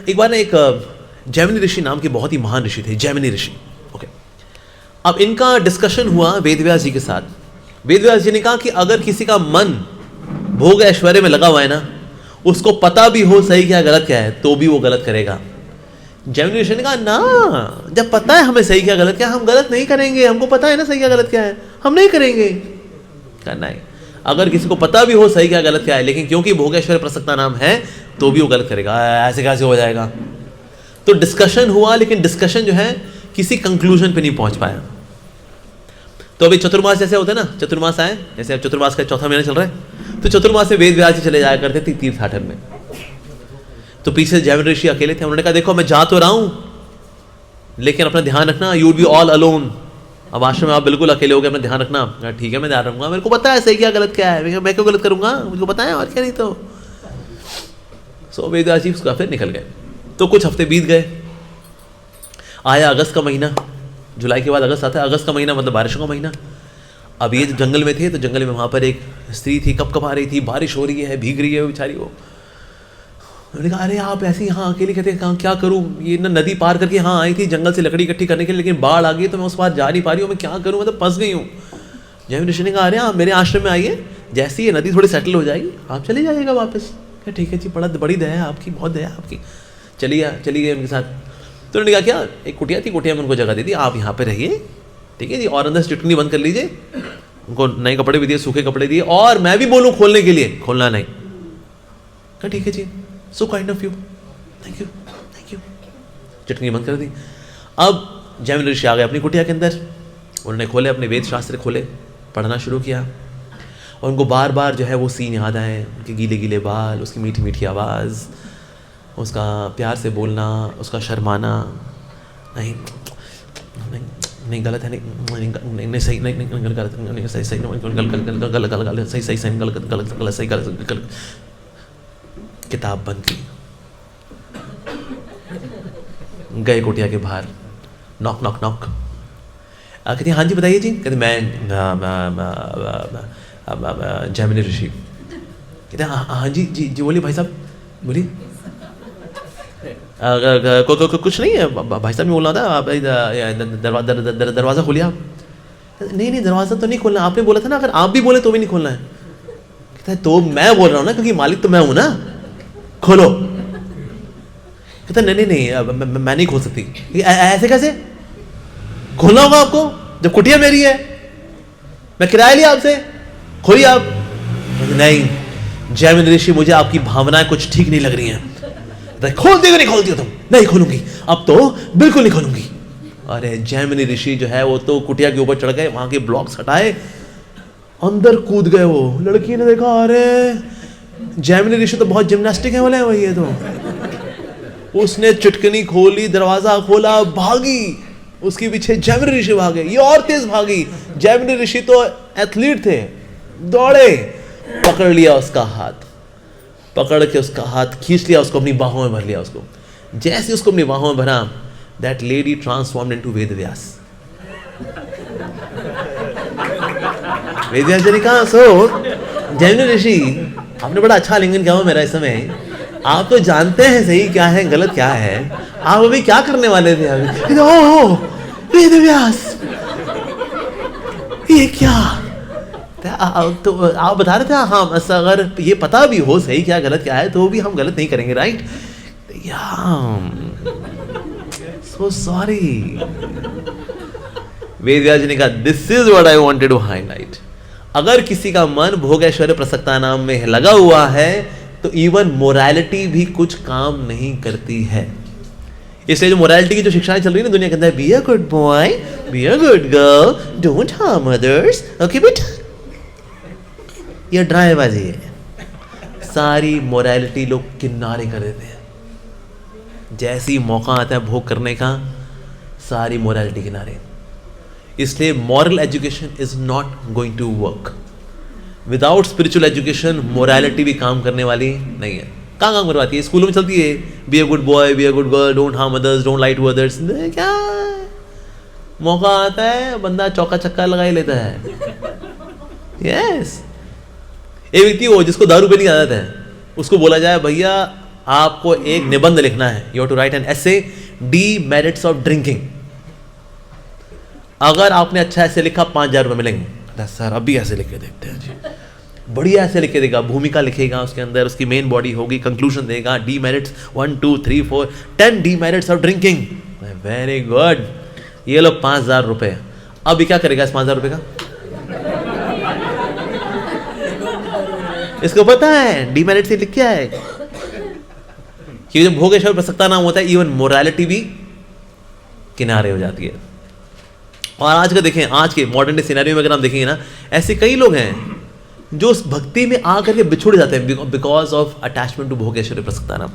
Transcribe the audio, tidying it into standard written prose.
एक बार ना एक जैमिनी ऋषि नाम के बहुत ही महान ऋषि थे, जैमिनी ऋषि। ओके, अब इनका डिस्कशन हुआ वेदव्यास जी के साथ। वेदव्यास जी ने कहा कि अगर किसी का मन भोग ऐश्वर्य में लगा हुआ है ना, उसको पता भी हो सही क्या गलत क्या है, तो भी वो गलत करेगा। जैमिनी ऋषि ने कहा ना, जब पता है हमें सही क्या गलत क्या, हम गलत नहीं करेंगे। हमको पता है ना सही क्या गलत क्या है, हम नहीं करेंगे। करना है अगर किसी को पता भी हो सही क्या गलत क्या है, लेकिन क्योंकि भोग ऐश्वर्य प्रसक्ता नाम है तो भी वो गलत करेगा। ऐसे कैसे हो जाएगा? तो डिस्कशन हुआ, लेकिन डिस्कशन जो है किसी कंक्लूजन पे नहीं पहुंच पाया। तो अभी चतुर्मास जैसे होते हैं ना, चतुर्मास आए, जैसे अब चतुर्मास का चौथा महीना चल रहा है, तो चतुर्मास में वेद व्यास जी चले जाया करते थे तीर्थाटन में। तो पीछे से जैमिनी ऋषि अकेले थे। उन्होंने कहा देखो मैं जा तो रहा हूं, लेकिन अपना ध्यान रखना, you will be all alone. अब आश्रम में आप बिल्कुल अकेले हो गए, अपना ध्यान रखना। ठीक है, मैं ध्यान रखूंगा, मेरे को पता है सही क्या गलत क्या है, मैं क्यों गलत करूंगा, मुझको पता है और क्या। नहीं तो सो वेद व्यास जी उसका फिर निकल गए। तो कुछ हफ्ते बीत गए, आया अगस्त का महीना, जुलाई के बाद अगस्त आता है, अगस्त का महीना मतलब बारिशों का महीना। अब ये जंगल में थे, तो जंगल में वहाँ पर एक स्त्री थी, कपकपा रही थी, बारिश हो रही है, भीग रही है वो बेचारी। वो उन्होंने कहा अरे आप ऐसे यहाँ अकेले कहते हैं, कहाँ क्या करूँ, ये ना नदी पार करके यहाँ आई थी जंगल से लकड़ी इकट्ठी करने के लिए, लेकिन बाढ़ आ गई तो मैं उस पार जा नहीं पा रही हूँ, मैं क्या करूँ, मैं तो फंस गई हूँ। जैमिनी ऋषि ने कहा अरे आप मेरे आश्रम में आइए, जैसे ये नदी थोड़ी सेटल हो जाएगी आप चले जाइएगा वापस। क्या ठीक है जी, बड़ी दया है आपकी, बहुत दया है आपकी। चली गए उनके साथ। तो उन्होंने कहा क्या, एक कुटिया थी, कुटिया में उनको जगह दी थी, आप यहाँ पे रहिए, ठीक है जी, और अंदर से चुटकी बंद कर लीजिए। उनको नए कपड़े भी दिए, सूखे कपड़े दिए, और मैं भी बोलूँ खोलने के लिए, खोलना नहीं। कहा ठीक है जी, so kind of you, thank you. चटनी बंद कर दी। अब जैमिनी ऋषि आ गए अपनी कुटिया के अंदर, उन्होंने खोले अपने वेद शास्त्र, खोले, पढ़ना शुरू किया। और उनको बार बार जो है वो सीन याद आए, उनके गीले गीले बाल, उसकी मीठी मीठी आवाज़, उसका प्यार से बोलना, उसका शर्माना, नहीं नहीं नहीं गलत है, नहीं सही, नहीं गलत, नहीं सही सही, गलत सही सही सही, गलत सही गलत। किताब बंद की, गए कुटिया के बाहर, नॉक नॉक नॉक। कहती हाँ जी बताइए जी। कहते मैं जैमिनी ऋषि। कहते हाँ जी जी जी बोलिए भाई साहब, बोलिए। कुछ नहीं है भाई साहब, ने बोलना था आप दरवाज़ा खोलिए आप। नहीं दरवाज़ा तो नहीं खोलना, आपने बोला था ना, अगर आप भी बोले तो भी नहीं खोलना है। कहता है तो मैं बोल रहा हूँ ना, क्योंकि मालिक तो मैं हूँ ना, खोलो। कहता नहीं मैं नहीं खोल सकती। ऐसे कैसे खोलना होगा आपको, जब कुटिया मेरी है, मैं किराया लिया आपसे, खोलिए आप। नहीं जैमिनी ऋषि, मुझे आपकी भावनाएं कुछ ठीक नहीं लग रही हैं। खोल देगा, नहीं खोलती हो तुम? नहीं खोलूंगी, अब तो बिल्कुल नहीं खोलूंगी। अरे जैमिनी ऋषि जो है वो तो कुटिया के ऊपर चढ़ गए, वहां के ब्लॉक्स हटाए, अंदर कूद गए। वो लड़की ने देखा अरे जैमिनी ऋषि तो बहुत जिम्नास्टिक है बोले वही है। तो उसने चुटकनी खोली, दरवाजा खोला, भागी, उसके पीछे जैमिनी ऋषि भागे, ये और तेज भागी। जैमिनी ऋषि तो एथलीट थे, दौड़े, पकड़ लिया उसका हाथ, पकड़ के उसका हाथ खींच लिया, उसको अपनी बाहों में भर लिया। उसको जैसे उसको अपनी बाहों में भरा, that lady transformed into Ved Vyas. Ved Vyas ji ने कहा सो जैमिनी ऋषि आपने बड़ा अच्छा आलिंगन किया हुआ मेरा इस समय, आप तो जानते हैं सही क्या है गलत क्या है, आप अभी क्या करने वाले थे अभी? ओह वेद व्यास, ये क्या? तो आप बता रहे थे हाँ, अगर ये पता भी हो सही क्या गलत क्या है तो भी हम गलत नहीं करेंगे, right? So sorry. Ved Vyas ji ने कहा this is what I wanted to highlight. अगर किसी का मन भोग ऐश्वर्य प्रसक्ता नाम में लगा हुआ है तो इवन मोरालिटी भी कुछ काम नहीं करती है। इसलिए जो मोरालिटी की जो शिक्षाएं चल रही है ना दुनिया के अंदर, B a good boy, be a good girl, don't harm others, okay बेटा, ये ड्रामेबाजी है। सारी मोरालिटी लोग किनारे कर देते हैं, जैसी मौका आता है भोग करने का, सारी मोरालिटी किनारे। इसलिए moral education is not going to work. Without spiritual education morality भी काम करने वाली नहीं है। कहाँ काम करवाती है? स्कूलों में चलती है, be a good boy, be a good girl, don't harm others, don't lie to others. क्या मौका आता है बंदा चौका छक्का लगा ही लेता है। यस एक व्यक्ति हो जिसको दारू पीने की आदत है, उसको बोला जाए भैया आपको एक निबंध लिखना है, you have to write an essay, demerits of drinking. अगर आपने अच्छा ऐसे लिखा 5,000 रुपये मिलेंगे। सर अभी ऐसे लिख के देखते हैं जी, बढ़िया ऐसे लिख के देगा, भूमिका लिखेगा, उसके अंदर उसकी मेन बॉडी होगी, कंक्लूजन देगा, demerits 1 2 3 4 10 demerits of drinking. Very good, ये लो 5,000 रुपये। अभी क्या करेगा इस 5,000 रुपये का? इसको पता है डीमेरिट से लिख क्या है कि जब भोगेश्वर प्रसक्ता नाम होता है, इवन मोरालिटी भी किनारे हो जाती है। और आज का देखें, आज के मॉडर्न डे सिनेरियो में अगर हम देखेंगे ना, ऐसे कई लोग हैं जो उस भक्ति में आकर के बिछुड़ जाते हैं बिकॉज ऑफ अटैचमेंट टू भोगेश्वर प्रसक्ता नाम।